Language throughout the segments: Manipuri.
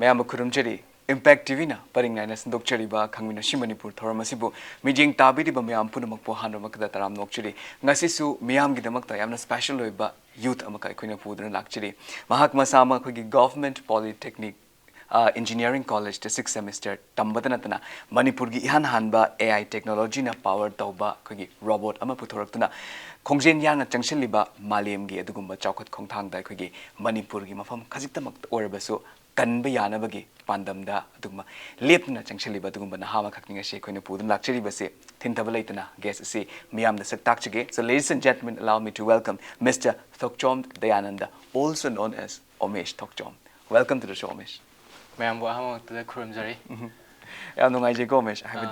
mayam khurumchari impact TV na paringnai na sindokchari ba Khangminashi Manipur thoramasibu mijing tabiri ba mayam punamak po hanramakda taram nokchari ngasi su mayam gidamakta yamna special oiba youth amaka koina puduna lakchari mahak masama khogi government polytechnic engineering college the 6th semester tambadanatana Manipur gi ihan hanba AI technology na power tauba khogi robot ama puthoraktuna khongjen yang changchen liba malem gi adugumba chawkhat khongthang dai khogi Manipur gi mafam khajiktamak orbasu kanba yana bagi pandamda adugma lepna changchen liba adugumba na hama khakninga she khoina pudun lakchari base thintaba leitana guest se miyam da saktak chige. So ladies and gentlemen, allow me to welcome Mr. Thokchom Dayananda, also known as Omesh Thokchom. Welcome to the show, Omesh. Ma'am, what am I Kurumjari? I know I have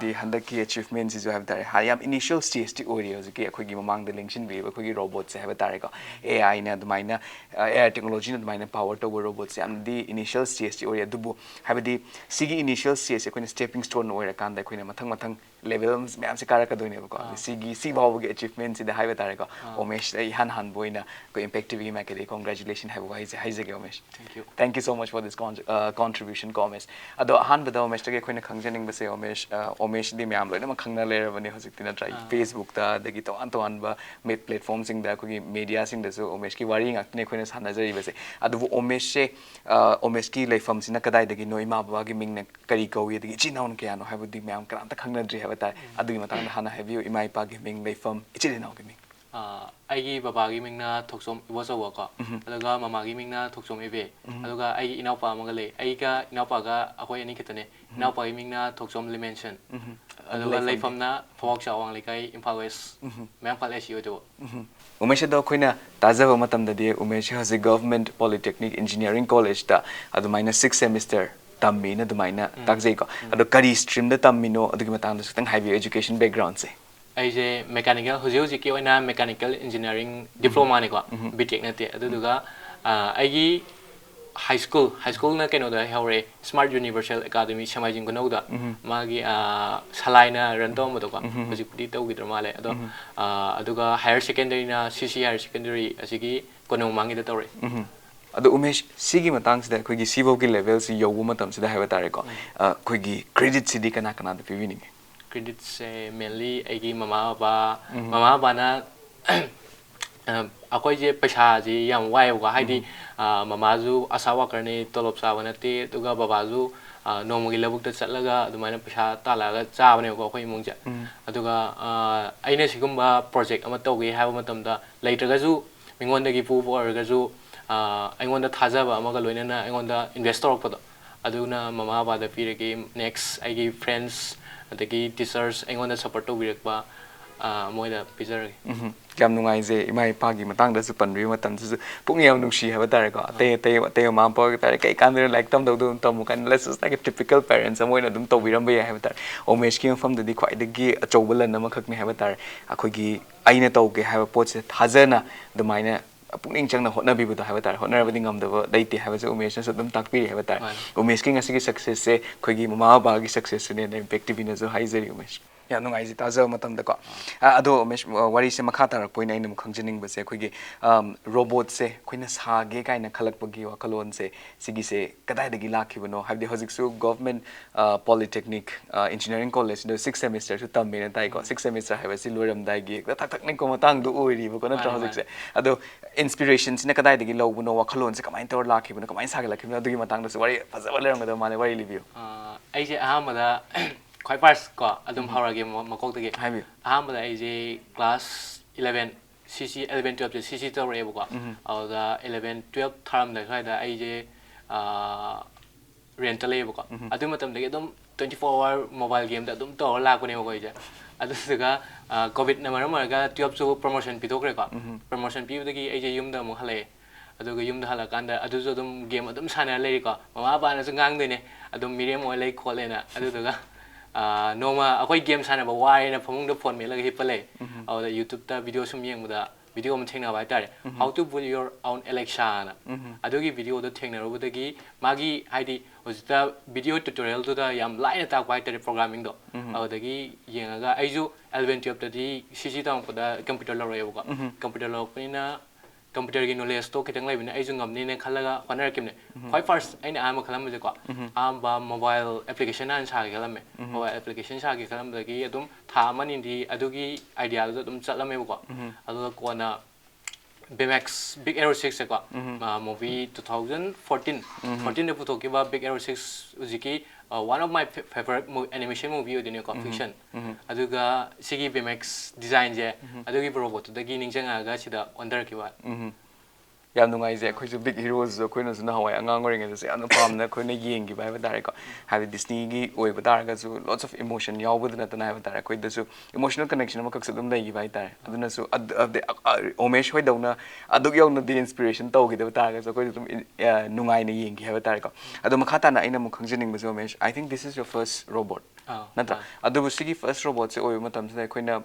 the 100K achievements is have that. I am initial stage to audios, okay, quick among the links in wave, quick robots have a target. AI na the mine, AI technology and mine power to robots and the initial stage to audio dubu have the Sigi initial stage, a stepping stone or a can the queen matang levels, Ma'am Sakaraka doing Sigi Siba achievements in the highway target. Omesh, a han boina, go impact TV make congratulations, have wise Omesh. Thank you. Thank you so much for this contribution, Omesh. Although Han with Omesh to get khangjaning base Omesh di myam loina ma khangna lerabani hojiktina try Facebook ta dagi to anba met platforms sing da kogi media sing da so Omesh ki wari ngakne khoina sanajari base adu Omesh se Omesh ki leifam sina kadai dagi noi ma baba gi mingna kari kawi dagi chinaun kya no habudi myam kranta khangna dri haba ta adu gi matang hana have you imai pa gi ming leifam ichina gi ming aigi babagi mingna Thokchom iwasawa ka adaga mamagi mingna Thokchom ebe aduga ai inaupa amagale aiga inaupa ga akoi ani kitane inaupa mingna Thokchom limension aduga leifamna phawak chawang lekai Imphal West ma'am college yodo Umesh da koina tazaba matam da de Umesh has a government polytechnic engineering college da adu minus 6th semester tammi na dumaina takjai ko adu kari stream da tammino adu gi matang da sutang higher education background se I mechanical hoji ki oina mechanical engineering diploma ne ko BTech na te aduga ai high school na keno da haure smart universal academy samajing kono da magi salaina random mo ko hoji pudi to gidra male ado aduga higher secondary na CC higher secondary asigi kono mangi da tore ado Umesh sigi matang sida khoi gi sibo ki level si yobu matam sida haiba tare ko khoi gi credit sidi kana kana da piwining credits mainly aigi mama ba na akoi je paisa ji yam wai wa haidi mama ju asawa karne tolop sa wana te tuga baba ju nomogi labuk ta chatlaga adumaina paisa talaga cha bane ko khoi mungja aduga aina sigumba project ama tawge haiba matamda leitraga ju mingonda gi pu orga ju aingonda thajaba ama ga loinana aingonda investor ko aduna mama ba da pirege next aigi friends adagi teachers aingonda support to birakba moida pizar yam nungai je imai pa gi matang da su panri matam su pungyam nungsi haba tare ko te ma pa tare kai kan like tam do tam kan let's just like a typical parents amoina dum to biram ba haba tare Omesh ki fam da di khwai da gi achobala na ma khak me haba tare akhoi gi aina to ge haba pot se thajana dumaina pukning changna hotna bibu da haba tare hotna rabadi ngam da daite haba se Omesh so dum takpiri haba tare Omesh ki ngasi gi success se khoi gi mama ba gi success ne impact bi na zo haizari Omesh ya nungai ji taza matam da ko ado Omesh wari se makha tarak poina ina mukhangjining ba se khoi gi robot se khoina sa ge kaina khalak pagi wakalon se sigi se kadai da gi lakhi bano habdi hojik su government polytechnic engineering college the 6th semester su tam me tai ko 6th semester have si loram dai gi tak tak ne ko matang du oiri ba ko na hojik se ado inspirations ne kadai da gi lo buno wakalon se kamai tor lakhi bano kamai sa ga lakhi bano du gi matang da su wari faza leram ga da mane wari review ai je ahamada quite fast ko adum harage makok de ahamada ai je class 11 CC 11 12 CC to re ko da 11 12 term da khai da ai je rental le ko adu matam de adum 24 hour mobile game da adum to la ko ne ko je adu ga covid na mar ga 12 so promotion pi thokre ko promotion pi de gi ai je yum da mo hale adu ga yum da hala kan da adu so adum game adum sana le ko mama ba na su ngang de ne adum miriam oi le khole na adu ga noma akoi game sana ba wai na phomung da phone me la hi pale au da YouTube ta video sum yeng da video ma thengna ba tare how to build your own election adogi video da thengna ro da gi magi haidi hojita video tutorial to da yam line ta kwai tare programming do au da gi yenga ga aiju 11 12 ta di cc ta ko da computer lo ro ko computer lo ni na computer gi knowledge to kitang lai bina ai jung ngamni ne khalaga honar kimne khoi first aina ama khalam je ko amba mobile application an sa gi khalam mobile application sa gi khalam dagi adum tha mani di adugi idea do dum chatlame ko adu ko na BMX Big Arrow 6 ko movie 2014 14 de puto ki ba Big Arrow 6 uziki one of my favorite animation movie odine ko fiction aduga sigi BMX design je adugi robot dagi ningjanga ga sida under ki ba yam nungai je khoi big heroes khoi na suna hawai angang ngori ngai se anu pam na khoi na yeng gi bai ba dare ko ha Disney gi oi ba dar ga su lots of emotion yaw bu na ta na ba dare khoi da su emotional connection ma kak su dum dai gi bai dare aduna su omesh hoi dauna aduk yaw na the inspiration tau gi da ta ga so khoi dum nungai na yeng gi ha ba dare ko adu ma khata na aina mu khangjining ba so omesh I think this is your first robot nata adu sigi first robot se oi matam se khoi na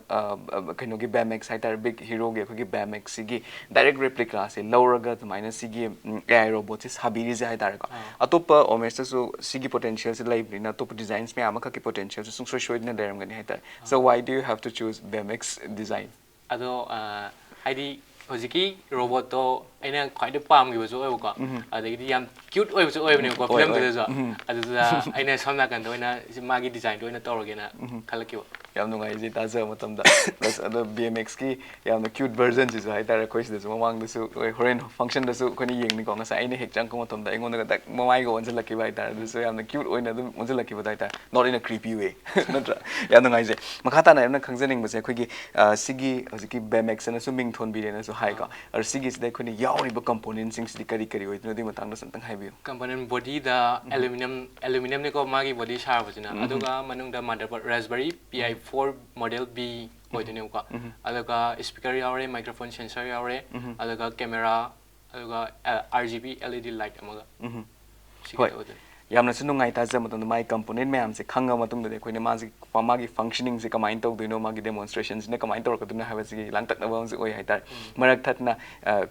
kaino gi BMX hai tar big hero gi khoi gi BMX sigi direct replica se lower ga tumaina sigi AI robot is habiri je hai tar ko atopa omesh su sigi potential se library na top designs me amaka ki potential su sung so na deram gani hai tar so why do you have to choose BMX design ado haidi hojiki robot to aina khwai de pam gi so oi ko adagi yam cute oi so oi ne ko film de so adu da aina samna kan to ina magi design to ina tawrge na khalaki yam nungai ji ta za matam da plus ado BMX ki yam cute version ji hai tar khoi se mamang da su horen function da su khoni yeng ni ko nga sa aina hek chang ko matam da ingon da mamai go onjal laki bai tar da su yam cute oi na dum onjal laki bai tar not in a creepy way natra yam nungai je makhata na na khangjaning ba se khoi gi sigi hojiki BMX na su ming thon bi na su hai ko ar sigi se khoni yauri ba components sing si kari kari oi no di matang na santang hai bi component body da aluminum ni ko magi body shar bajina aduga manung da motherboard raspberry pi4 model B hoidine ko aduga speaker yaure microphone sensor yaure aduga camera aduga RGB LED light amaga hoi yamna su nungai ta jam matam mai component me am se khanga matum de khoi ne ma ji magi functioning se kamai tau do no magi demonstrations ne kamai tau ko dum na ha ba ji lang tak na ba ji oi hai tar marak that na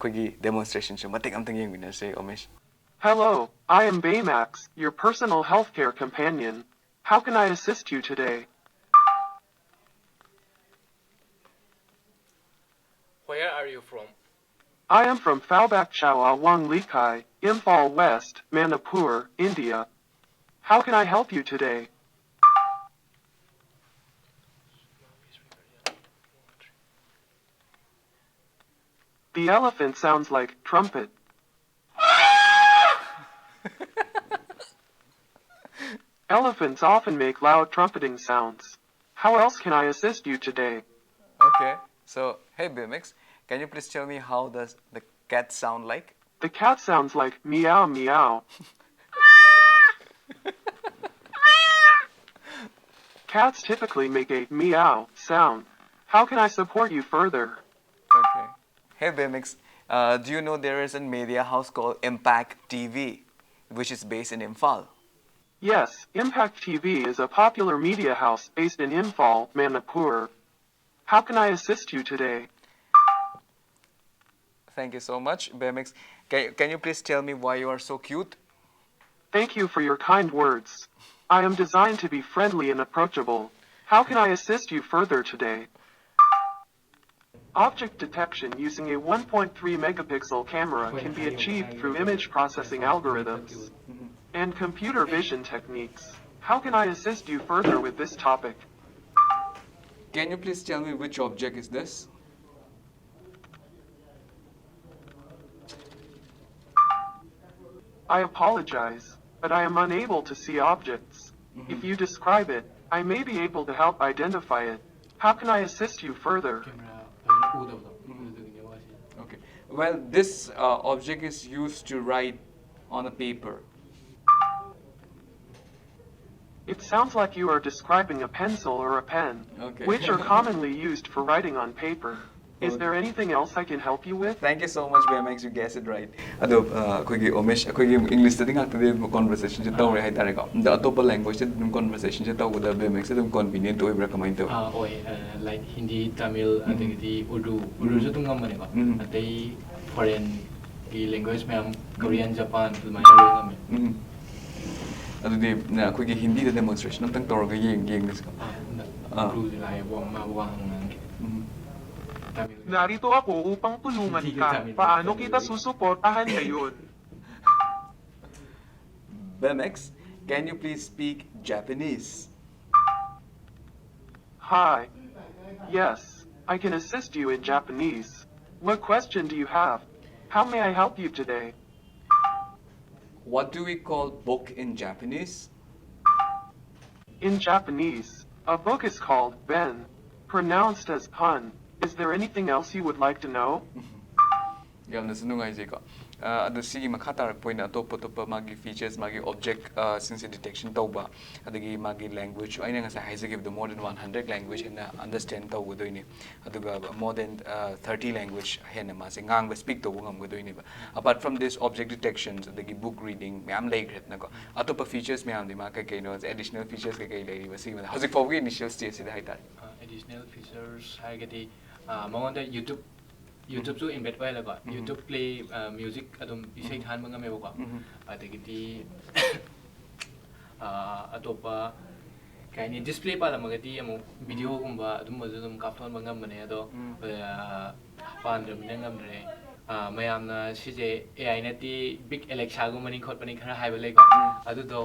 khoi gi demonstration su matik am tang yeng win se omesh Hello, I am Baymax, your personal healthcare companion. How can I assist you today? Where are you from? I am from Phalbak Chawa Wang Likai, Imphal West, Manipur, India. How can I help you today? The elephant sounds like trumpet. Elephants often make loud trumpeting sounds. How else can I assist you today? Okay, so hey BMX, can you please tell me how does the cat sound like? The cat sounds like meow meow. Cats typically make a meow sound. How can I support you further? Okay. Hey BMX, do you know there is a media house called Impact TV, which is based in Imphal? Yes, Impact TV is a popular media house based in Imphal, Manipur. How can I assist you today? Thank you so much, BMX. Can you please tell me why you are so cute? Thank you for your kind words. I am designed to be friendly and approachable. How can I assist you further today? Object detection using a 1.3 megapixel camera can be achieved through image processing algorithms and computer vision techniques. How can I assist you further with this topic? Can you please tell me which object is this? I apologize, but I am unable to see objects. If you describe it, I may be able to help identify it. How can I assist you further? Okay. Well, this object is used to write on a paper. It sounds like you are describing a pencil or a pen, Okay. which are commonly used for writing on paper. Is there anything else I can help you with? Thank you so much, BMX. You guessed it right. Ado, koigi Omesh, koigi English studying after the conversation je tawre hai tare ko. The atopa language je conversation je taw da BMX je convenient to ibra kamai to. Oi, like Hindi, Tamil, adagidi Urdu je tum ngam ko. Atei foreign ki language me Korean, Japan, tumai lo ngam. Ado na koigi Hindi the demonstration am tang tawra yeng this ko. Urdu lai wa ma wang. Narito ako upang tulungan ka. Paano kita susuportahan ngayon? Bemex, can you please speak Japanese? Hi. Yes, I can assist you in Japanese. What question do you have? How may I help you today? What do we call book in Japanese? In Japanese, a book is called ben, pronounced as pun. Is there anything else you would like to know? ꯌꯥꯝꯅꯁꯨ ꯅꯨꯡꯉꯥꯏꯖꯩꯀꯣ ꯑꯗꯣ ꯁꯤꯒꯤ ꯃꯈꯥ ꯇꯥꯔꯛꯄ ꯑꯣꯏꯅ ꯑꯇꯣꯞ ꯑꯇꯣꯞꯄ ꯃꯥꯒꯤ ꯐꯤꯆꯔꯁ ꯃꯥꯒꯤ ꯑꯣꯕꯖꯦꯛ ꯁꯤꯡꯁꯦ ꯗꯤꯇꯦꯛꯁꯟ ꯇꯧꯕ ꯑꯗꯒꯤ ꯃꯥꯒꯤ ꯂꯦꯡꯒ꯭ꯋꯦꯖ ꯑꯩꯅ ꯉꯁꯥꯏ ꯍꯥꯏꯖꯈꯤꯕꯗꯣ ꯃꯣꯔ ꯗꯦꯟ 100 ꯂꯦꯡꯒ꯭ꯋꯦꯖ ꯍꯦꯟꯅ ꯑꯟꯗꯔꯁꯇꯦꯟ ꯇꯧꯒꯗꯣꯏꯅꯤ ꯑꯗꯨꯒ ꯃꯣꯔ ꯗꯦꯟ 30 ꯂꯦꯡꯒ꯭ꯋꯦꯖ ꯍꯦꯟꯅ ꯃꯥꯁꯦ ꯉꯥꯡꯕ ꯁ꯭ꯄꯤꯛ ꯇꯧꯕ ꯉꯝꯒꯗꯣꯏꯅꯦꯕ apart from this object detection ꯑꯗꯒꯤ ꯕꯨꯛ ꯔꯤꯗꯤꯡ ꯃꯌꯥꯝ ꯂꯩꯈ꯭ꯔꯦꯗꯅꯀꯣ ꯑꯇꯣꯞꯄ ꯐꯤꯆꯔꯁ ꯃꯌꯥꯝꯗꯤ ꯃꯥ ꯀꯩ ꯀꯩꯅꯣ ꯑꯦꯗꯤꯁꯅꯦꯜ ꯐꯤꯆꯔꯁ ꯀꯩ ꯀꯩ ꯂꯩꯔꯤꯕ ꯁꯤꯒꯤ ꯍꯧꯖꯤꯛ ꯐꯥꯎꯕꯒꯤ ꯏꯅꯤꯁꯤꯌꯦꯜ ꯁ꯭ꯇꯦꯖꯁꯤꯗ ꯍꯥꯏꯇꯥꯔꯦ ꯑꯦꯗꯤꯁꯅꯦꯜ ꯐꯤꯆꯔꯁ ꯍꯥꯏꯔꯒꯗꯤ ꯃꯉꯣꯟꯗ ꯌꯨꯇ꯭ꯌꯨꯕꯁꯨ ꯏꯟꯕꯦꯠ ꯑꯣꯏꯍꯜꯂꯀꯣ ꯌꯨꯇ꯭ꯌꯨꯕ ꯄ꯭ꯂꯦ ꯃ꯭ꯌꯨꯖꯤꯛ ꯑꯗꯨꯝ ꯏꯁꯩ ꯊꯥꯍꯟꯕ ꯉꯝꯃꯦꯕꯀꯣ ꯑꯗꯒꯤꯗꯤ ꯑꯇꯣꯞꯄ ꯀꯩ ꯍꯥꯏꯅꯤ ꯗꯤꯁꯄ꯭ꯂꯦ ꯄꯥꯜꯂꯝꯃꯒꯗꯤ ꯑꯃꯨꯛ ꯚꯤꯗꯤꯑꯣꯒꯨꯝꯕ ꯑꯗꯨꯝꯕꯁꯨ ꯑꯗꯨꯝ ꯀꯥꯞꯊꯣꯛꯍꯟꯕ ꯉꯝꯕꯅꯦ ꯑꯗꯣ ꯄꯥꯟꯗ꯭ꯔꯕꯅꯤꯅ ꯉꯝꯗ꯭ꯔꯦ ꯃꯌꯥꯝꯅ ꯁꯤꯁꯦ ꯑꯦ ꯑꯥꯏ ꯅꯠꯇꯦ ꯕꯤꯛ ꯑꯦꯂꯦꯛꯁꯥꯒꯨꯝꯕꯅꯤ ꯈꯣꯠꯄꯅꯤ ꯈꯔ ꯍꯥꯏꯕ ꯂꯩꯀꯣ ꯑꯗꯨꯗꯣ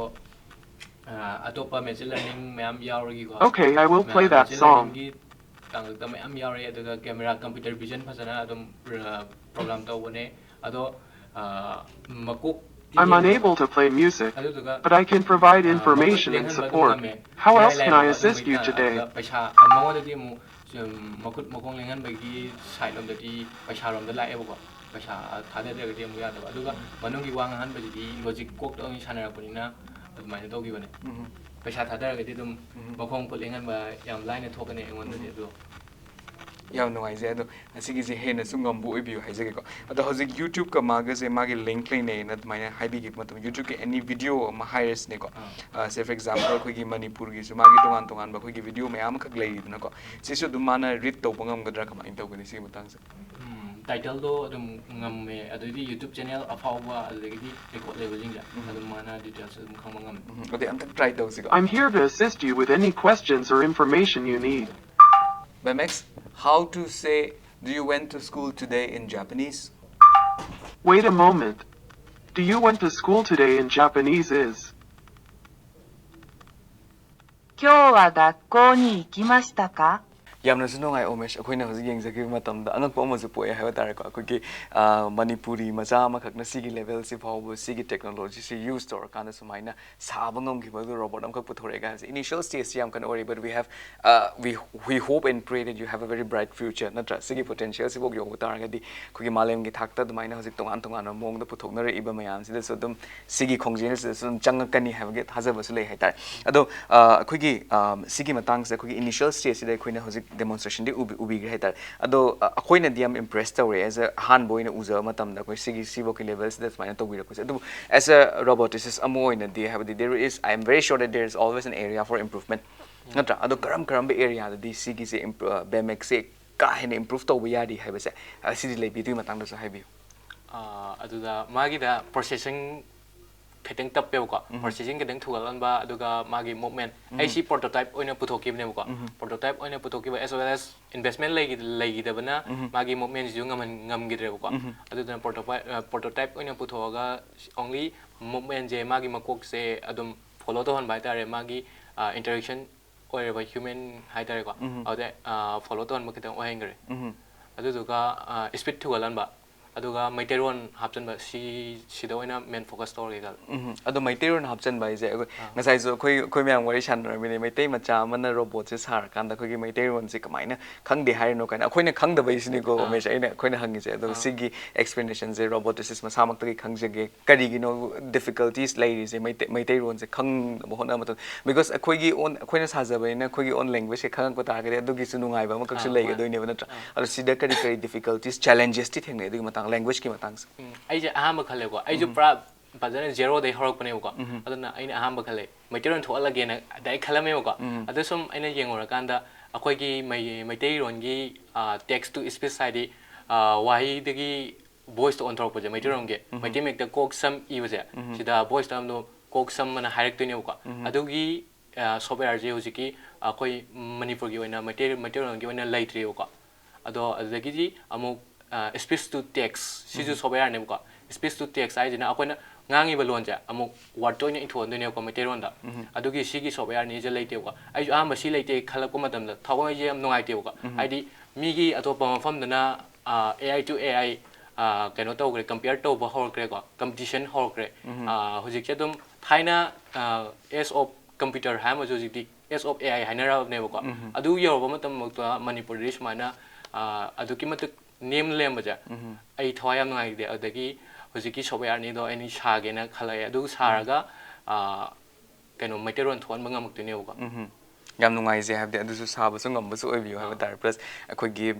ꯑꯇꯣꯞꯄ ꯃꯦꯆꯤꯟ ꯂꯔꯅꯤꯡ ꯃꯌꯥꯝ ꯌꯥꯎꯔꯒꯤꯀꯣ Okay, I will play that machine song. ꯂꯔꯅꯤꯡꯒꯤ ꯇꯥꯡꯀꯛꯇ ꯃꯌꯥꯝ ꯌꯥꯎꯔꯦ ꯑꯗꯨꯒ ꯀꯦꯃꯦꯔꯥ ꯀꯝꯄ꯭ꯌꯨꯇꯔ ꯚꯤꯖꯟ ꯐꯖꯅ ꯑꯗꯨꯝ ꯄ꯭ꯔꯣꯒ꯭ꯔꯥꯝ ꯇꯧꯕꯅꯦ ꯑꯗꯣ ꯃꯀꯣꯛ I'm unable to play music, but I can provide information and support. How else can I assist you today? ꯄꯩꯁꯥ ꯃꯉꯣꯟꯗꯗꯤ ꯑꯃꯨꯛ ꯃꯈꯨꯠ ꯃꯈꯣꯡ ꯂꯦꯡꯍꯟꯕꯒꯤ ꯁꯥꯏꯠꯂꯣꯝꯗꯗꯤ ꯄꯩꯁꯥꯔꯣꯝꯗ ꯂꯥꯛꯑꯦꯕꯀꯣ ꯄꯩꯁꯥ ꯊꯥꯗꯗ꯭ꯔꯒꯗꯤ ꯑꯃꯨꯛ ꯌꯥꯗꯕ ꯑꯗꯨꯒ ꯃꯅꯨꯡꯒꯤ ꯋꯥ ꯉꯥꯡꯍꯟꯕꯁꯤꯗꯤ ꯂꯣꯖꯤꯛ ꯀꯣꯛꯇ ꯑꯣꯏꯅ ꯁꯥꯟꯅꯔꯛꯄꯅꯤꯅ ꯑꯗꯨꯃꯥꯏꯅ ꯇꯧꯈꯤꯕꯅꯦ ꯄꯩꯁꯥ ꯊꯥꯗꯔꯒꯗꯤ ꯑꯗꯨꯝ ꯃꯈꯣꯡ ꯈꯨꯠ ꯂꯦꯡꯍꯟꯕ ꯌꯥꯝ ꯂꯥꯏꯅ ꯊꯣꯛꯀꯅꯤ ꯑꯩꯉꯣꯟꯗꯗꯤ ꯑꯗꯣ ꯌꯥꯝ ꯅꯨꯡꯉꯥꯏꯖꯩ ꯑꯗꯣ ꯑꯁꯤꯒꯤꯁꯦ ꯍꯦꯟꯅꯁꯨ ꯉꯝꯕ ꯑꯣꯏꯕꯤꯌꯨ ꯍꯥꯏꯖꯒꯦꯀꯣ ꯑꯗꯣ ꯍꯧꯖꯤꯛ ꯌꯨꯇ꯭ꯌꯨꯕꯀ ꯃꯥꯒꯁꯦ ꯃꯥꯒꯤ ꯂꯤꯡꯛ ꯂꯩꯅꯩꯅ ꯑꯗꯨꯃꯥꯏꯅ ꯍꯥꯏꯕꯤꯈꯤꯕ ꯃꯇꯝꯗ ꯌꯨꯇ꯭ꯌꯨꯕꯀꯤ ꯑꯦꯅꯤ ꯚꯤꯗꯤꯑꯣ ꯑꯃ ꯍꯥꯏꯔꯁꯤꯅꯦꯀꯣ ꯁꯦ ꯐꯣꯔ ꯑꯦꯛꯖꯥꯝꯄꯜ ꯑꯩꯈꯣꯏꯒꯤ ꯃꯅꯤꯄꯨꯔꯒꯤꯁꯨ ꯃꯥꯒꯤ ꯇꯣꯉꯥꯟ ꯇꯣꯉꯥꯟꯕ ꯑꯩꯈꯣꯏꯒꯤ ꯚꯤꯗꯤꯑꯣ ꯃꯌꯥꯝ ꯑꯃꯈꯛ ꯂꯩꯔꯤꯗꯅꯀꯣ ꯁꯤꯁꯨ ꯑꯗꯨꯝ ꯃꯥꯅ ꯔꯤꯗ ꯇꯧꯕ ꯉꯝꯒꯗ꯭ꯔꯥ ꯀꯃꯥꯏꯅ ꯇꯧꯒꯅꯤ ꯁꯤꯒꯤ ꯃꯇꯥꯡꯁꯦ ꯇꯥꯏꯇꯜꯗꯣ ꯑꯗꯨꯝ ꯉꯝꯃꯦ ꯑꯗꯩꯗꯤ ꯌꯨꯇ꯭ꯌꯨꯕ ꯆꯦꯅꯦꯜ ꯑꯐꯥꯎꯕ ꯑꯗꯨꯗꯒꯤꯗꯤ ꯔꯦꯀꯣꯔꯗ ꯂꯩꯕꯁꯤꯡꯁꯦ ꯑꯗꯨꯝ ꯃꯥꯅ ꯗꯤꯇꯦꯜꯁ ꯑꯗꯨꯝ ꯈꯪꯕ ꯉꯝꯃꯦ ꯑꯗꯩ ꯑꯝꯇꯪ try ꯇꯧꯁꯤꯀꯣ I'm here to assist you with any questions or information you need. Bemex, how to say do you went to school today in Japanese? Wait a moment. Do you went to school today in Japanese is? 今日は学校に行きましたか ꯌꯥꯝꯅꯁꯨ ꯅꯨꯡꯉꯥꯏ ꯑꯣꯃꯦꯁ ꯑꯩꯈꯣꯏꯅ ꯍꯧꯖꯤꯛ ꯌꯦꯡꯖꯈꯤꯕ ꯃꯇꯝꯗ ꯑꯉꯛꯄ ꯑꯃꯁꯨ ꯄꯣꯛꯑꯦ ꯍꯥꯏꯕ ꯇꯥꯔꯦꯀꯣ ꯑꯩꯈꯣꯏꯒꯤ ꯃꯅꯤꯄꯨꯔꯤ ꯃꯆꯥ ꯑꯃꯈꯛꯅ ꯁꯤꯒꯤ ꯂꯦꯚꯦꯜꯁꯤ ꯐꯥꯎꯕ ꯁꯤꯒꯤ ꯇꯦꯛꯅꯣꯂꯣꯖꯤꯁꯤ ꯌꯨꯁ ꯇꯧꯔꯀꯥꯟꯗ ꯁꯨꯃꯥꯏꯅ ꯁꯥꯕ ꯉꯝꯈꯤꯕꯗꯨ ꯔꯣꯕꯣꯠ ꯑꯃꯈꯛ ꯄꯨꯊꯣꯔꯛꯑꯦ ꯍꯥꯏꯕꯁꯦ ꯏꯅꯤꯁꯤꯌꯦꯜ ꯁ꯭ꯇꯦꯖꯁꯤ ꯌꯥꯝ ꯀꯟꯅ ꯑꯣꯏꯔꯤ but we hope and pray that you have a very bright future ꯅꯠꯇ꯭ꯔꯥ ꯁꯤꯒꯤ ꯄꯣꯇꯦꯟꯁꯤꯌꯦꯜꯁꯤꯐꯥꯎ ꯌꯧꯕ ꯇꯥꯔꯒꯗꯤ ꯑꯩꯈꯣꯏꯒꯤ ꯃꯥꯂꯦꯝꯒꯤ ꯊꯥꯛꯇ ꯑꯗꯨꯃꯥꯏꯅ ꯍꯧꯖꯤꯛ ꯇꯣꯉꯥꯟ ꯇꯣꯉꯥꯟꯕ ꯃꯑꯣꯡꯗ ꯄꯨꯊꯣꯛꯅꯔꯛꯏꯕ ꯃꯌꯥꯝꯁꯤꯗꯁꯨ ꯑꯗꯨꯝ ꯁꯤꯒꯤ ꯈꯣꯡꯖꯦꯜꯁꯤꯗꯁꯨ ꯑꯗꯨꯝ ꯆꯪꯉꯛꯀꯅꯤ ꯍꯥꯏꯕꯒꯤ ꯊꯥꯖꯕꯁꯨ ꯂꯩ ꯍꯥꯏꯇꯥꯔꯦ ꯑꯗꯣ ꯑꯩꯈꯣꯏꯒꯤ ꯁꯤꯒꯤ ꯃꯇꯥꯡꯁꯦ ꯑꯩꯈꯣꯏꯒꯤ ꯏꯅꯤꯁꯤꯌꯦꯜ ꯁ꯭ꯇꯦꯖꯁꯤꯗ ꯑꯩꯈꯣꯏꯅ ꯍꯧꯖꯤꯛ ꯗꯦꯃꯣꯟꯁꯇ꯭ꯔꯦꯁꯟꯗꯤ ꯎꯕꯤꯈ꯭ꯔꯦ ꯍꯥꯏꯇꯥꯔꯦ ꯑꯗꯣ ꯑꯩꯈꯣꯏꯅꯗꯤ ꯌꯥꯝ ꯏꯝꯄ꯭ꯔꯦꯁ ꯇꯧꯔꯦ ꯑꯦꯖ ꯑ ꯑꯍꯥꯟꯕ ꯑꯣꯏꯅ ꯎꯖꯕ ꯃꯇꯝꯗ ꯑꯩꯈꯣꯏ ꯁꯤꯐꯥꯎꯒꯤ ꯂꯦꯚꯦꯜꯁꯤꯗ ꯁꯨꯃꯥꯏꯅ ꯇꯧꯕꯤꯔꯛꯄꯁꯦ ꯑꯗꯨꯕꯨ ꯑꯦꯖ ꯑ ꯔꯣꯕꯣꯇꯤꯁꯤꯁ ꯑꯃ ꯑꯣꯏꯅꯗꯤ ꯍꯥꯏꯕꯗꯤ there is I am very sure that there is always an area for improvement ꯅꯠꯇ꯭ꯔꯥ ꯑꯗꯣ ꯀꯔꯝꯕ ꯑꯦꯔꯤꯌꯥꯗꯗꯤ ꯁꯤꯒꯤꯁꯦ ꯕꯦꯃꯦꯛꯁꯦ ꯀꯥ ꯍꯦꯟꯅ ꯏꯝꯄ꯭ꯔꯨꯚ ꯇꯧꯕ ꯌꯥꯔꯤ ꯍꯥꯏꯕꯁꯦ ꯁꯤꯗꯤ ꯂꯩꯕꯤꯗꯨꯒꯤ ꯃꯇꯥꯡꯗꯁꯨ ꯍꯥꯏꯕꯤꯌꯨ ꯑꯗꯨꯗ ꯃꯥꯒꯤꯗ ꯄ꯭ꯔꯣꯁꯦꯁꯤꯡ ꯈꯤꯇꯪ ꯇꯞꯄꯦꯕꯀꯣ ꯄ꯭ꯔꯣꯁꯦꯁꯤꯡ ꯈꯤꯇꯪ ꯊꯨꯒꯠꯍꯟꯕ ꯑꯗꯨꯒ ꯃꯥꯒꯤ ꯃꯨꯚꯃꯦꯟ ꯑꯩ ꯁꯤ ꯄ꯭ꯔꯣꯇꯣꯇꯥꯏꯞ ꯑꯣꯏꯅ ꯄꯨꯊꯣꯛꯈꯤꯕꯅꯦꯕꯀꯣ ꯄ꯭ꯔꯣꯇꯣꯇꯥꯏꯞ ꯑꯣꯏꯅ ꯄꯨꯊꯣꯛꯈꯤꯕ ꯑꯦꯁ ꯋꯦꯜ ꯑꯦꯁ ꯏꯟꯚꯦꯁꯃꯦꯟ ꯂꯩꯈꯤꯗꯕꯅ ꯃꯥꯒꯤ ꯃꯨꯚꯃꯦꯟꯁꯤꯁꯨ ꯉꯝꯈꯤꯗ꯭ꯔꯦꯕꯀꯣ ꯑꯗꯨꯗꯨꯅ ꯄ꯭ꯔꯣꯇꯣꯇꯥꯏꯞ ꯑꯣꯏꯅ ꯄꯨꯊꯣꯛꯑꯒ ꯑꯣꯡꯂꯤ ꯃꯨꯚꯃꯦꯟꯁꯦ ꯃꯥꯒꯤ ꯃꯀꯣꯛꯁꯦ ꯑꯗꯨꯝ ꯐꯣꯂꯣ ꯇꯧꯍꯟꯕ ꯍꯥꯏꯇꯥꯔꯦ ꯃꯥꯒꯤ ꯏꯟꯇꯔꯦꯛꯁꯟ ꯑꯣꯏꯔꯕ ꯍ꯭ꯌꯨꯃꯦꯟ ꯍꯥꯏꯇꯥꯔꯦꯀꯣ ꯑꯗꯨꯗ ꯐꯣꯂꯣ ꯇꯧꯍꯟꯕ ꯈꯤꯇꯪ ꯑꯣꯏꯍꯟꯈ꯭ꯔꯦ ꯑꯗꯨꯗꯨꯒ ꯁ꯭ꯄꯤꯠ ꯊꯨꯒꯠꯍꯟꯕ ꯑꯗꯨꯒ ꯃꯩꯇꯩꯔꯣꯟ ꯍꯥꯞꯆꯤꯟꯕ ꯁꯤꯗ ꯑꯣꯏꯅ ꯃꯦꯟ ꯐꯣꯀꯁ ꯇꯧꯔꯒꯦ ꯈꯜꯂꯦ ꯑꯗꯣ ꯃꯩꯇꯩꯔꯣꯟ ꯍꯥꯞꯆꯤꯟꯕ ꯍꯥꯏꯁꯦ ꯉꯁꯥꯏꯁꯨ ꯑꯩꯈꯣꯏ ꯃꯌꯥꯝ ꯋꯥꯔꯤ ꯁꯥꯟꯅꯔꯝꯃꯤꯅꯦ ꯃꯩꯇꯩ ꯃꯆꯥ ꯑꯃꯅ ꯔꯣꯕꯣꯠꯁꯦ ꯁꯥꯔꯀꯥꯟꯗ ꯑꯩꯈꯣꯏꯒꯤ ꯃꯩꯇꯩꯔꯣꯟꯁꯦ ꯀꯃꯥꯏꯅ ꯈꯪꯗꯦ ꯍꯥꯏꯔꯤꯅꯣ ꯀꯥꯏꯅ ꯑꯩꯈꯣꯏꯅ ꯈꯪꯗꯕꯩꯁꯤꯅꯤꯀꯣ ꯎꯃꯦꯁ ꯑꯩꯈꯣꯏꯅ ꯍꯪꯉꯤꯁꯦ ꯑꯗꯣ ꯁꯤꯒꯤ ꯑꯦꯛꯁꯄ꯭ꯂꯦꯅꯦꯁꯟꯁꯦ ꯔꯣꯕꯣꯇꯤꯁꯤꯁ ꯃꯁꯥꯃꯛꯇꯒꯤ ꯈꯪꯖꯒꯦ ꯀꯔꯤꯒꯤꯅꯣ ꯗꯤꯐꯤꯀꯜꯇꯤꯁ ꯂꯩꯔꯤꯁꯦ ꯃꯩꯇꯩꯔꯣꯟꯁꯦ ꯈꯪꯅꯕ ꯍꯣꯠꯅꯕ ꯃꯇꯝꯗ ꯕꯤꯀꯣꯁ ꯑꯩꯈꯣꯏꯅ ꯁꯥꯖꯕꯅꯤꯅ ꯑꯩꯈꯣꯏꯒꯤ ꯑꯣꯟ ꯂꯦꯡꯒ꯭ꯋꯦꯖꯁꯦ ꯈꯪꯉꯛꯄ ꯇꯥꯔꯒꯗꯤ ꯑꯗꯨꯒꯤꯁꯨ ꯅꯨꯡꯉꯥꯏꯕ ꯑꯃꯈꯛꯁꯨ ꯂꯩꯒꯗꯣꯏꯅꯦꯕ ꯅꯠꯇ꯭ꯔꯥ ꯑꯗꯣ ꯁꯤꯗ ꯀꯔꯤ ꯗꯤꯐꯤꯀꯜꯇꯤꯁ ꯆꯦꯂꯦꯟꯖꯦꯁꯇꯤ ꯊꯦꯡꯅꯩ ꯑꯗꯨꯒꯤ ꯃꯇꯥꯡ ꯂꯦꯡꯒ꯭ꯋꯦꯖꯀꯤ ꯃꯇꯥꯡꯁꯦ ꯑꯩꯁꯦ ꯑꯍꯥꯟꯕ ꯈꯜꯂꯦꯀꯣ ꯑꯩꯁꯨ ꯄꯨꯔꯥ ꯐꯖꯅ ꯖꯦꯔꯣꯗꯩ ꯍꯧꯔꯛꯄꯅꯦꯕꯀꯣ ꯑꯗꯨꯅ ꯑꯩꯅ ꯑꯍꯥꯟꯕ ꯈꯜꯂꯦ ꯃꯩꯇꯩꯔꯣꯟ ꯊꯣꯛꯍꯜꯂꯒꯦꯅ ꯗꯥꯏꯔꯦꯛ ꯈꯜꯂꯝꯃꯦꯕꯀꯣ ꯑꯗꯨ ꯁꯨꯝ ꯑꯩꯅ ꯌꯦꯡꯉꯨꯔꯀꯥꯟꯗ ꯑꯩꯈꯣꯏꯒꯤ ꯃꯩꯇꯩꯔꯣꯟꯒꯤ ꯇꯦꯛꯁ ꯇꯨ ꯁ꯭ꯄꯤꯆ ꯍꯥꯏꯗꯤ ꯋꯥꯍꯩꯗꯒꯤ ꯚꯣꯏꯁꯇ ꯑꯣꯟꯊꯣꯔꯛꯄꯁꯦ ꯃꯩꯇꯩꯔꯣꯟꯒꯤ ꯃꯩꯇꯩ ꯃꯌꯦꯛꯇ ꯀꯣꯛ ꯁꯝ ꯏꯕꯁꯦ ꯁꯤꯗ ꯚꯣꯏꯁꯇ ꯑꯃꯗꯣ ꯀꯣꯛ ꯁꯝ ꯑꯅ ꯍꯥꯏꯔꯛꯇꯣꯏꯅꯦꯕꯀꯣ ꯑꯗꯨꯒꯤ ꯁꯣꯐꯠꯋꯦꯌꯔꯁꯦ ꯍꯧꯖꯤꯛꯀꯤ ꯑꯩꯈꯣꯏ ꯃꯅꯤꯄꯨꯔꯒꯤ ꯑꯣꯏꯅ ꯃꯩꯇꯩꯔꯣꯟꯒꯤ ꯑꯣꯏꯅ ꯂꯩꯇ꯭ꯔꯤꯕꯀꯣ ado adagi amuk speech to text sisu software ne ko speech to text ai jina akoina ngangi balon ja amuk word to ni thon ne ko meteron da adugi sigi software ni je leite ko ai a ma si leite khalak ko matam da thawai je am nungai te ko ai di mi gi atopa mafam dana AI to AI keno to gre compare to ba hor gre ko competition hor gre hojik che dum thaina s of computer ha ma jojik s of AI haina ra ne ko adu yor ba matam mo to Manipuri smaina adu ki matuk name lem ba ja ai thawai am ngai de adagi hojiki software ni do any sha ge na khalai adu saraga keno meteron thon ba ngamuk ne ko yam nungai je have the su sa ba su ngam ba su oi view have tar plus akhoi gi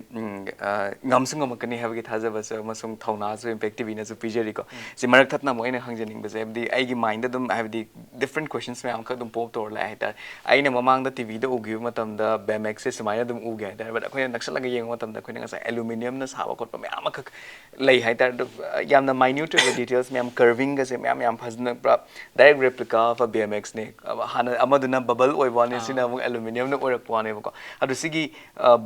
ngam su ngam kani have gi thaja ba su masung thona su effective na su pijeri ko si marak that na mo ina hangjening ba je the ai gi mind dum have the different questions me am ka dum pop tor la tar ai na mamang da tv da ugi matam da bmx se sumai dum ugi tar but akhoi naksal la yeng matam da akhoi na sa aluminium na sa ba kot pa me am ka lei hai tar yam na minute details me am curving ga se me am phasna direct replica of a bmx ne hana amaduna bubble oi one sina aluminium na orak pwane ko adu sigi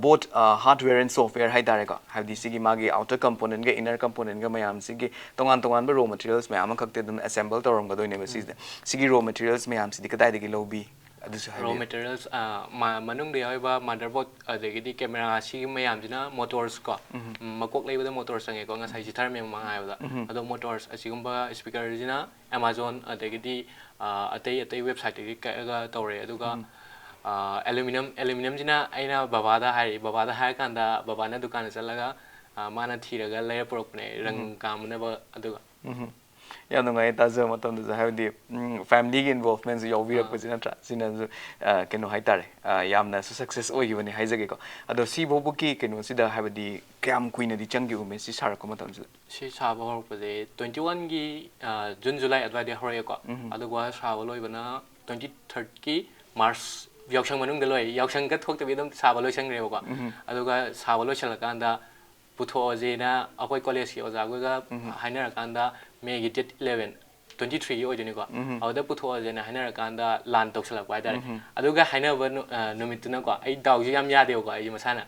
both hardware and software hai dare ko have the sigi magi outer component ga inner component ga mayam sigi tongan tongan ba raw materials mayam khakte dum assemble torom ga doine sigi raw materials mayam sidi kadai dagi lobi adu su raw materials manung de ba motherboard adegi di camera si mayam jina motors ko makok lei ba motor sange ko ngasai ji thar me mangai ba ado motors asigumba speaker jina Amazon adegi di atei website ga tawre aduga aluminium jina aina babada hai kanda babana dukan chalaga mana thiraga layer propne rang kamna ba aduga ya no ngai ta zo matam da have the family involvement yo vi rak pajina tra sina keno hai tare yamna su success oi gi bani hai jage ko ado si bobu ki keno si da have the kam queen di changi u me si sar ko matam si sa ba hor pade 21 gi June July adwa de hore ko aduga sa ba loi bana 23 ki March yaksang manung de loi yaksang ka thok tabi dum sa ba loi sang re ko aduga sa ba loi chala kanda putho je na akoi college ki oja ga haina kanda me gi date 11 23 oi jeni ko awda putho je na haina kanda lan tok sala kwa dare aduga haina ba numit na ko ai daw ji yam ya de ko ai masana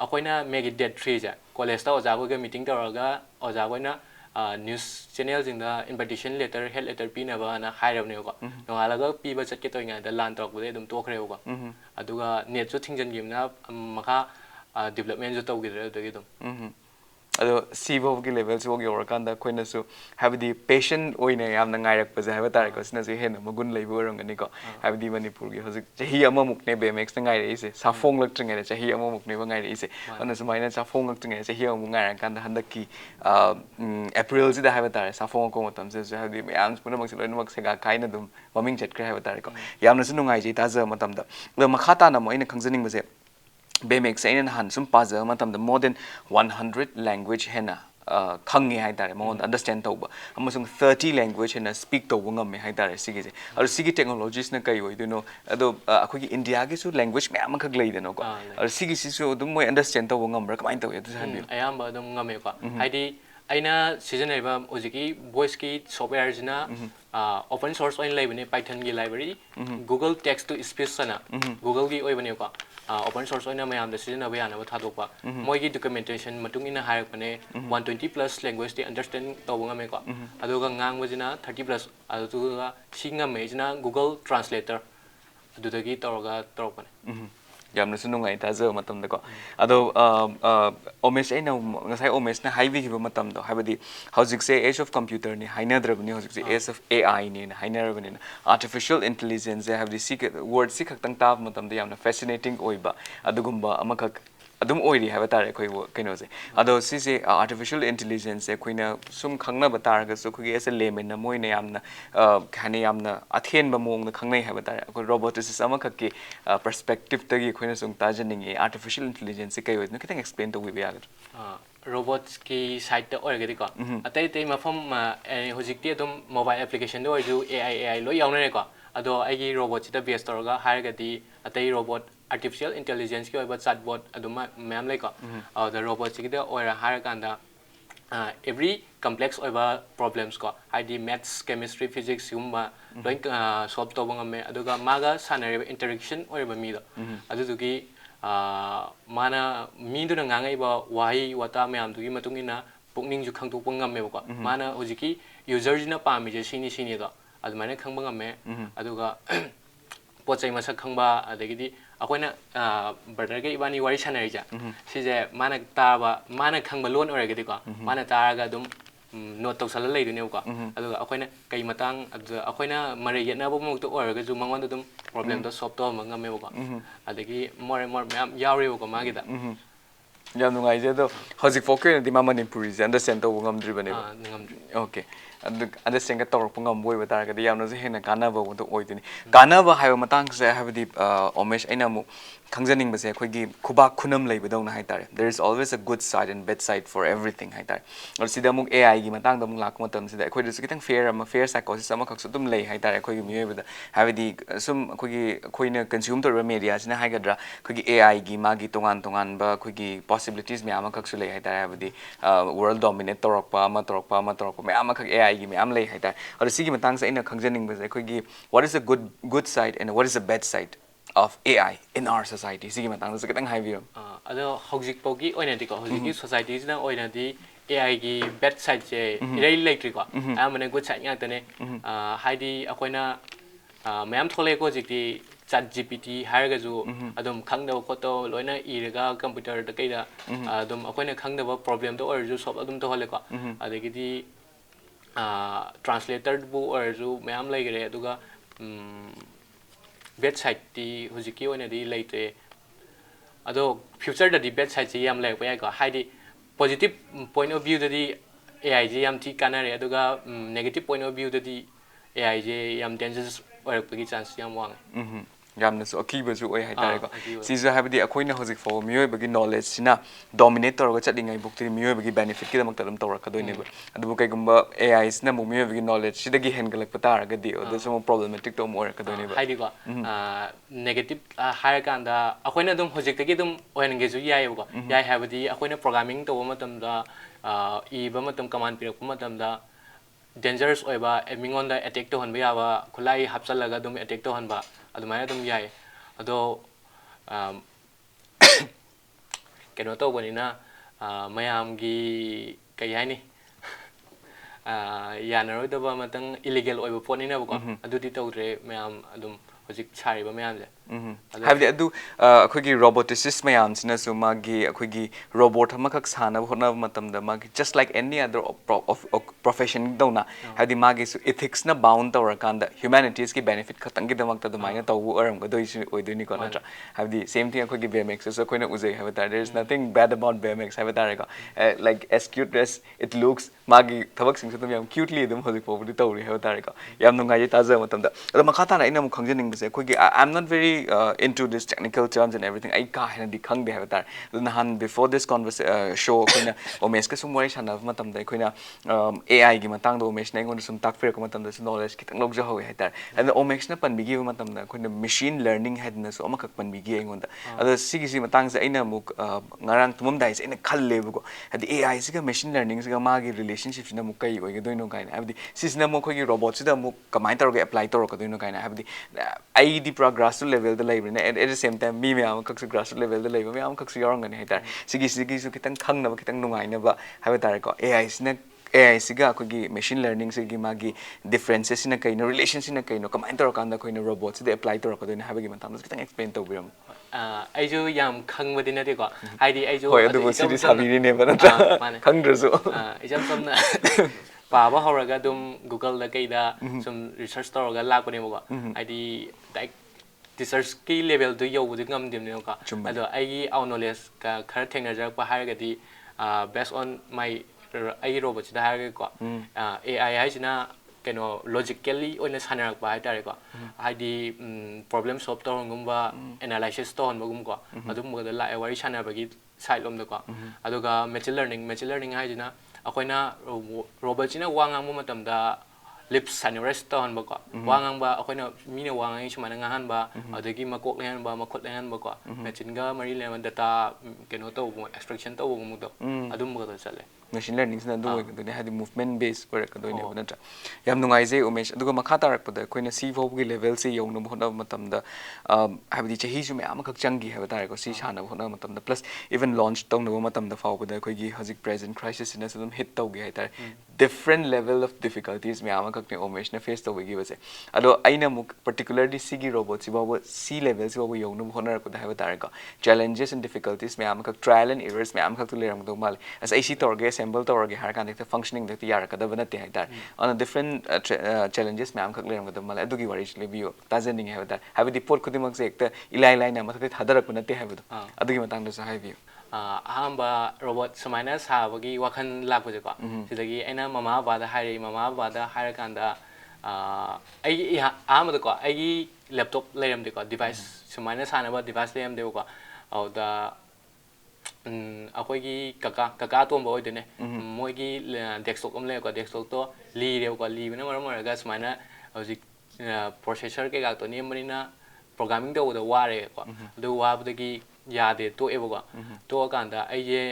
akoi na me gi date 3 ja college ta oja ga meeting taraga oja ga na news channel jing da invitation letter head letter pi na ba na hairab ne ko nongalaga pi ba chat ke toy nga da lan tok bu de dum to khre ko aduga net chu thingjan gim na makha development jo tau gi re de dum ado si bobu ki level su gi orkanda koina su have the patient oine yam na ngai rak pa have tar ko sina se hen magun leibu rong ni ko have the Manipur gi hojik chahi ama muk ne bmx na ngai re se sa phong lak tringai chahi ama muk ne ba ngai re se ana sumaina sa phong lak tringai chahi ama ngai ran kan handak ki April ji da have tar sa phong ko matam se have the yam puna mak se loi mak se ga kai na dum maming chat kre have tar ko yam na su nungai ji ta za matam da le makhata na mo ina khangjaning ba se BMX aina han sum paza matam the more than 100 language hena khangi hai tare mo understand tauba amasung 30 language hena speak tauba ngam hai tare sigi je ar sigi technologies na kai oi do no ado akoi gi India gi su language me am khak lei de no ko ar sigi si su dum moi understand tauba ngam ra kamai tau ya du habi ayamba dum ngame ko haidi aina season ba ojiki voice ki software jina open source oin lai bane Python gi library Google text to speech sana Google gi oi bane ko open source oina mayam da season ba yana ba thadokpa moi gi documentation matung ina hayak bane 120 plus language de understand tawanga me ko aduga ngang wajina 30 plus aduga singa me jina Google translator adudagi tawga tawpane yamna su nungai ta zo matam da ko ado omes ai na ngasai omes na high gi ba matam do habadi hojik se age of computer ni haina drabni hojik se age of AI ni haina rabni artificial intelligence have the secret word si khak tang ta matam da yamna fascinating oiba adugumba amakak adum oiri haba tare koi kaino se ado si se artificial intelligence e koina sum khangna ba tar ga su khogi ase layman na moi na yamna khane yamna athen ba mong na khangnai haba tare ko robotics ama khak ki perspective ta gi koina sum ta janing e artificial intelligence kai oi no kitang explain to wi ya robots ki site ta oi ga di ko atai tai mafam hojik ti adum mobile application do ju AI lo yauna ne ko ado ai gi robot ta base torga har ga di atai robot artificial intelligence ki oiba chatbot aduma ma'am like the robot ki da oira har kanda every complex oiba problems ko id maths chemistry physics yumba loin solve to banga me aduga maga sanare interaction oiba mi do adugi mana mi du na ngangai ba wahi wata me am du gi matung ina pukning ju khang tu pangam me ko mana hojiki user jina pa mi je sini do admane khang bangam me aduga pochai masa khang ba adagidi akoina brother ge ibani wari chanai ja sije mana ta ba mana khang ba lon ore gidi ko mana ta ga dum note tau sala lei du ne ko aduga akoina kai matang akoina mare yena bo mo to ore ga ju mangon dum problem to solve to mangam me ko adagi more ma'am yauri ko ma gida yam nungai je do hozik focus di mama Manipuri je understand to ngam dribane ngamdri okay understand ka torok ngam boy batar ka di yam no je hena kana ba to oidini kana ba hayo matang se have di omesh aina mu khangjaning ba se khoi gi khuba khunam lei badong na hai tare there is always a good side and bad side for everything hai tare or sida muk AI gi matang da muk lak matam sida khoi du kitang fair ama fair psychosis ama khak sutum lei hai tare khoi gi miye ba have di sum khoi gi khoi na consume to media sina hai gadra khoi gi AI gi ma gi tongan ba khoi gi possibilities me ama khak su lei hai tare have di world dominate torok pa ama me ama khak AI gi me am lei hai tare or sigi matang sa ina khangjaning ba se khoi gi what is a good side and what is a bad side of AI in our society sigi matang sa kitang hai view ado hojik pogi oina di ko hojik society sina oina di AI gi bad side je irei electric ko amane good side ngak tane haidi akoina mayam thole ko jikti chat GPT hairga ju adum khangda ko to loina iraga computer da kaida adum akoina khangda problem to or ju solve adum to hole ko adagidi translator bu or ju mayam lai gare aduga bad side di hojiki oina di laite ado future da di bad side ji yam lai ko ai ko haidi positive point of view da di AI ji yam ti kanare aduga negative point of view da di AI ji yam dangerous or pagi chance yam wang yamna so akiba ju oi hai tare ko si ju habdi akoina hozik fo mioi bagi knowledge sina dominator ga chadingai bukti mioi bagi benefit ki damak taram tawra ka doine ba adu kai gumba AI sina mu mioi bagi knowledge sidagi hengalak patar ga di odo some problematic to more ka doine ba haidi ko negative higher kanda akoina dum hozik tagi dum oin ge ju yai ko yai habdi akoina programming to matam da e ba matam command pirak matam da dangerous oiba mingon da attack to hanba yawa khulai hapsalaga dum attack to hanba adumaya dum yai ado keno to bonina mayam gi kai haini yanaroi da ba matang illegal oiba ponina ba ko adudi tawre mayam adum hojik chari ba mayam je habdi adu akhoi roboticist mayam sina su magi akhoi robot hamakak sana hona matam da magi just like any other profession dona habdi magi su ethics na bound tawra kanda humanities ki benefit khatang gi damak ta dumaina tawu aram ga doi oiduni ko natra habdi same thing akhoi BMX so akhoi na uzai have that there is nothing bad about BMX have that ko like as cute as it looks magi thabak sing satum yam cutely dum hojik pobudi tawri have that ko yam nungai ta ja matam da ado makhata na ina mu khangjening bise akhoi I'm not very into this technical terms and everything I ka hena di khang de have that nahan before this show koina omesh ka sumwari sana matam da koina AI gi matang do omesh na ngon sum tak fer ko matam da knowledge kitang log ja hoy hatar and omesh na pan bigi matam da koina machine learning head na so amakak pan bigi ngon da ado sigi si matang sa ina muk ngarang tumum dai sa ina khalle bu ko adi AI siga machine learning siga magi relationship na muk kai oi ga doino kai na abdi sisna mo khoi robot sida muk kamai tar ga apply tor ka doino kai na abdi ai di grassroots level da labor na at the same time me am kak su grassroots level da labor me am kak su yorang ngani hatar sigi su kitang khang na kitang nungai na ba have tar ko AI sina AI siga ko gi machine learning sigi magi differences sina kai no relation sina kai no kamai tor kan da ko no robot sida apply tor ko do na have gi matam kitang explain to biram ai ju yam khang ba din na ko ai di ai ju hoi adu sidi sabiri ne ba na khang dru ijam samna paba horaga dum Google da kai da some research tor ga la ko ne mo ai di research ki level do yo budi ngam dim ne ka ado ai au knowledge ka khar thengna ja pa har ga di based on my ai robot da har ko AI hai sina keno logically oina sanarak ba tare ko hai di problem solve tor ngum ba analysis tor ngum ko adum mo da la wari sana ba gi side lom da ko aduga machine learning hai sina akoina robot sina wangang mo matam da lips sanures to han ba ko wangang ba akoina mine wangang sumana ngahan ba adagi makok lehan ba makot lehan ba ko machine ga mari le data keno to extraction to mo to adum mo to chale machine learning sina do oigdone hadi movement based oirakadone natra yam nungaise umesh aduga makha tarakpada koina c gi level se yongna bhona matamda habdi chahi ju me amakak changi haba tare ko si shana bhona matamda plus even launch tongna matamda fawbada koi gi hajik present crisis ina sudum hit tawge hai tare different level of difficulties me amakak ne umesh na face tawgi base ado aina muk particularly c gi robot si bawa c level si bawa yongna bhona ko da haba tare ko challenges and difficulties me amakak trial and errors me amakak to leram do mal as I see torge assemble torge har kan the functioning the yar ka da bana te hai tare on a different challenges me amakak leram do mal adugi wari review tazening hai tare have the port kudimak se ekta ilai na mathate thadarak na te hai bu adugi matang da sa hai view ahamba robot sumaina sabagi wakhan lakpuje ko sidagi aina mama bada hari mama bada har kan da ai ahamba ko ai laptop leram de ko device sumaina sana ba device leram de ko au da akoigi kaka tomba oidene moigi desktop amle ko desktop to li re ko li bina mara ga sumaina hojik processor ke ga to ni marina programming da ware ko do wabdagi yade to ebo ko to kanda ai je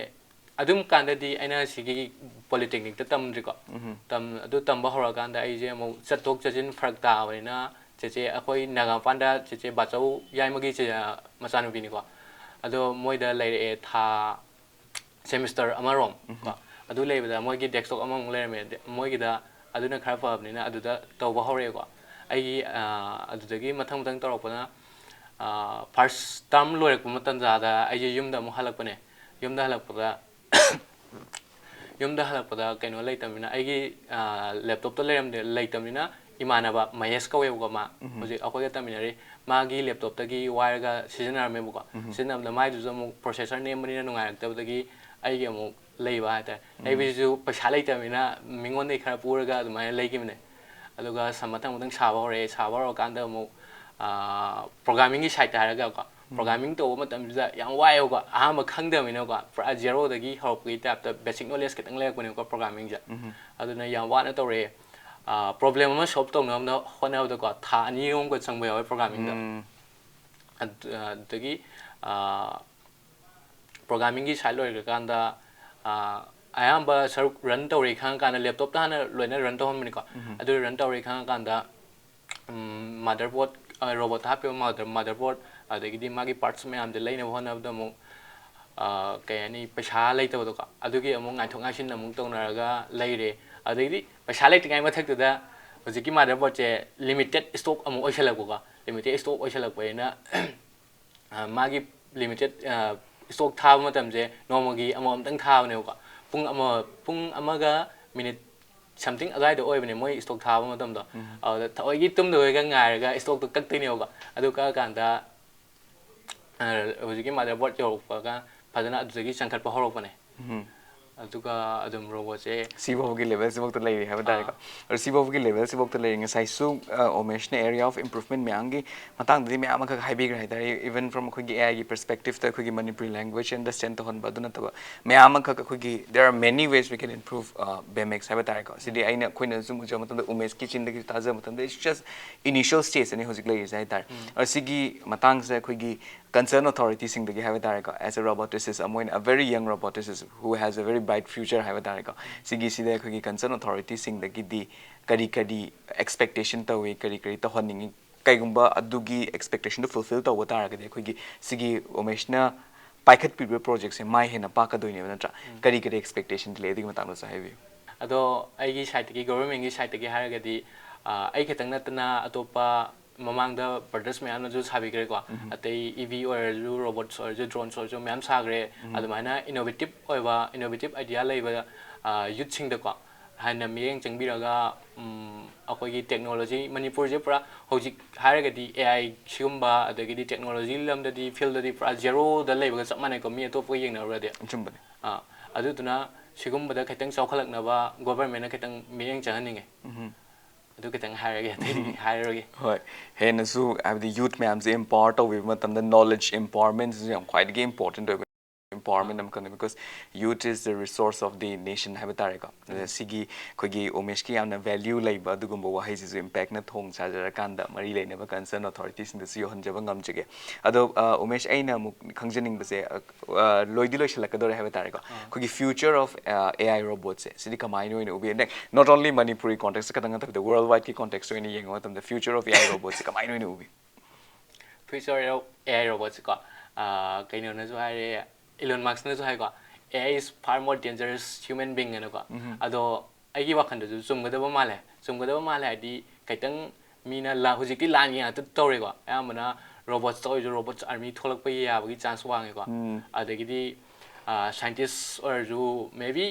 adum kanda di aina sigi polytechnic ta tamri ko tam adu tamba hora kanda ai je mo chatok chajin farak ta waina cheche akoi naga panda cheche bachau yai magi che masanu bini ko ado moida leire tha semester amarom ko adu leibada moigi desktop among leirme moigi da aduna khara fabnina aduda tawba hore ko ai adudagi mathang mathang torokpana first term loirak pumatan jada ai yumda mu halakpane yumda halakpada kaino leitamina ai laptop to leram de leitamina imanaba mayes ka web ko ma hoji akoga taminari magi laptop tagi wire ga seasonar me buka seasonar da mai du mu processor name ni na ngai tabdagi ai ge mu leiba hata ai bisu paisa leitamina mingon dei khara puraga mai leikimne aduga samathang matang saba hore kanda mu programming gi site haraga ko programming to matam ja yang wai ko ahama khangdamina ko fra zero dagi horpgi tap ta basic knowledge kitang lek ko programming ja aduna yang wa na tore problem ma solve to na hona da ko tha ani yong ko changba yaw programming da dagi programming gi site loi kanda ayamba saruk run tore khang kana laptop ta na loina run to homni ko adu run tore khang kanda motherboard robot happy motherboard adagidi magi parts me am de leina hona da mo kayani paisa leita bodo ka adugi among ngai thonga sin among tonaraga leire adagidi paisa leita ngai mathak da hojiki motherboard che limited stock among oisalak ko limited stock oisalak paina magi limited stock tha matam je normally amom tang tha ne ko pung amaga minute something agai do oibne moi stock tha matam da oigi tum do ga ngai ga stock to kak tine ko adu ka kan da hojiki motherboard jo ka phajana adagi changkhat pa horok pane aduga adum robot che sibo gi level sibo to lei ha badare ko or sibo gi level sibo to lei ngai su omesh ne area of improvement meangi matang di me amaka haibi gra dai even from khogi ai gi perspective ta khogi Manipuri language understand to hon baduna to me amaka khogi there are many ways we can improve bmx ha badare ko sidi aina khoina zum jo matam umesh ki chin da taza matam it's just initial stage ani hojik lei jai tar or sigi matang se khogi concerned authorities sing the have it as a roboticist a very young roboticist who has a very bright future have it sigi side khogi concerned authorities sing the gidi kadi expectation to we kari to honing kaigumba adugi expectation to fulfill to watar ga khogi sigi omeshna paikhat pi project se mai hena pa ka doine natra kari expectation le dig matang sa heavy ado ai gi site gi government gi site gi har ga di ai khitang natna atopa mamang da brothers me anu sabi gre ko atei ev or robots or drones or me am sagre adumana innovative idea leiba youth sing da ko hana miyeng changbiraga akoi gi technology Manipur je pura hojik haragadi ai sigumba adagidi technology lam da di field da di pura zero da leiba ga samane ko mi to po yeng na rade chumbane adutuna sigumba da khitang chawkhalak na ba government na khitang miyeng changaninge adu kitang hierarchy hoi hena su have the youth ma'am is important of matam the knowledge empowerment is quite important empowerment am kan because youth is the resource of the nation have tare ko sigi khogi omesh ki amna value laiba dugumba wa hai ji impact na thong cha jara kanda mari leine ba concern authorities in the si hon jaba ngam jige ado omesh aina muk khangjening base loidi loi selakadore have tare ko khogi future of AI robots sidi kamai no ubi not only Manipuri context kadang the worldwide ki context so ni yengo the future of AI robots kamai no ubi future of AI robots ko kaino na so hai Elon Musk na so hai ko AI is far more dangerous human being na ko ado ai gi wakhan du sum gadaba male adi kaitang mina la hujiki lan ya to tore ko amana robots to robots army tholak pa ya bagi chance wang ko adagi di scientists or ju maybe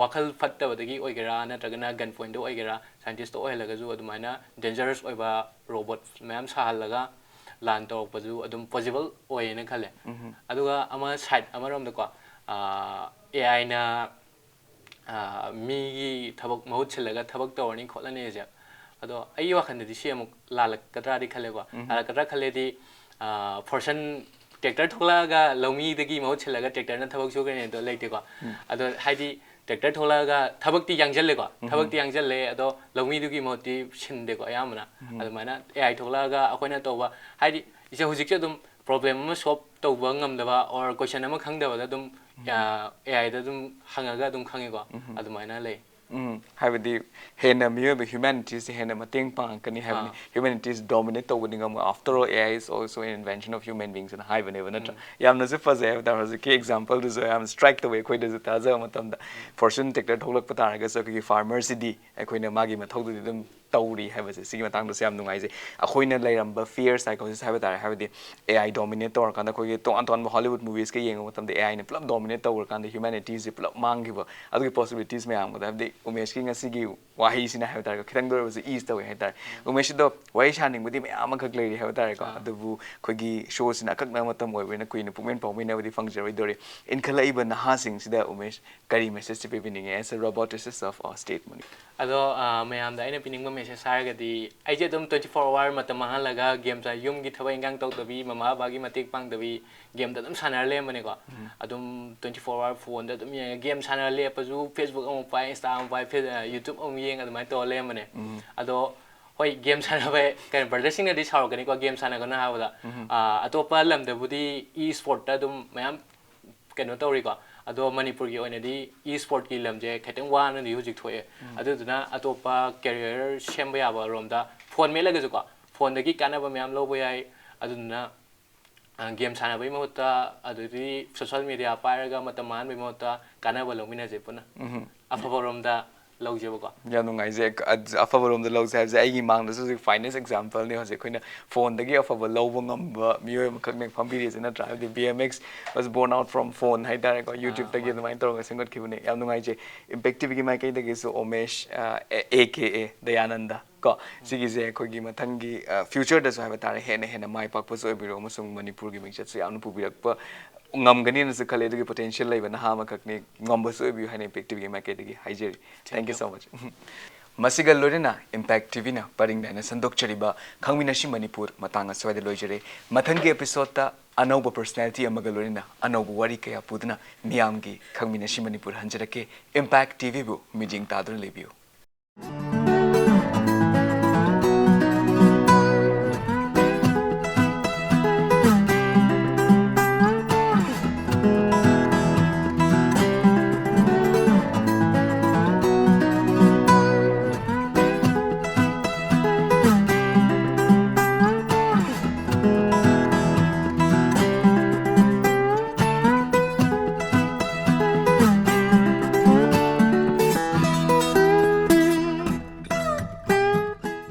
wakal fatta badagi oigera na tragana gun point oigera scientist to oilaga ju adumaina dangerous oiba robot ma'am sahalaga lan to paju adum possible oina khale aduga ama side amarom da ko AI na mi gi thabak mahut chilaga thabak tawni kholane je ado ai wakhan di siam lalak kadra di khale ko kadra khale di person tractor thola ga lomi dagi mahut chilaga tractor na thabak su gane to leite ko ado haidi tractor thola ga thabak ti yangjal le ko thabak ti yangjal le ado lomi dugi mahoti sinde ko ayamna ado mana AI thola ga akoina to ba haidi ise hujik che dum problem ma solve to ba ngam da ba or question ma khang da ba dum AI da dum hangaga dum khange ko ado mana le Havadi hena miyo be humanities hena mateng pang kani havani humanities dominate to winning after all AI is also an invention of human beings and high whenever na yam na se faze have that was a key example this am strike the way koi de ta za matam da fortune technical tholak pata ga so ki farmers di akoi na magi ma thog du dum tauri have se sigi matang do sam nungai je akoi na lairamba fear psychosis have that have the AI dominate or kan da koi to anton Hollywood movies ke yeng matam the AI ne plus dominate or kan the humanities plus mangiba adu possibilities me am da have the umesh ki ngasi gi wahi sina have tar khitang do was east away have tar umesh do wahi shaning budi me am khak lei have tar ko adu khoi gi show sina khak na matam oi wena kuina pumen pawme na budi function dori in khalai ba na ha sing sida umesh kari message to pining as a roboticist of our state money ado me am da ina pining message sar ga di ai je dum 24 hour matam ha laga game sa yum gi thabai ngang tok dabi mama ba gi matik pang dabi game da dum sanar le mane ko adum 24 hour phone da dum game sanar le pa ju Facebook am pai Instagram pai YouTube am yeng adumai to le mane ado hoi game sana ba kan brothering na di saur gani ko game sana gana ha da atopa lam da budi e-sport da dum mayam keno tori ko ado Manipur gi oina di e-sport ki lam je khatang wa na di hujik thoe adu duna atopa career semba ya ba rom da phone me laga ko phone da gi kana ba mayam lo bo yai adu na game sana bai mahutta adu di social media pairaga mataman bai mahutta kana ba lo mina je puna afa rom da lawjeba ya nungai je afaba rom da law have je ai mang da su finest example ne hoje koina phone da gi afaba law ngam ba miyo khak nek fambi re na drive the BMX was born out from phone hai da ko YouTube da gi mai tor ga singot khibune ya nungai je impactive gi mai kai da gi so omesh aka Dayananda ko sigi je ko gi mathang gi future da so have ta hena mai pak pa so biro musung Manipur gi ming chat so yam pu birak pa ngam gani na se khale da potential lai ba na ha ma khak ne ngam ba so bi hena impactive gi mai kai da gi haijeri thank you so much Masigal Lorena Impact TV na paring na sandok chariba Khangminashi Manipur matanga swade loijere mathangi episode ta anauba personality amaga Lorena anauba wari kaya pudna miyam gi Khangminashi Manipur hanjarake Impact TV bu meeting tadun lebiyo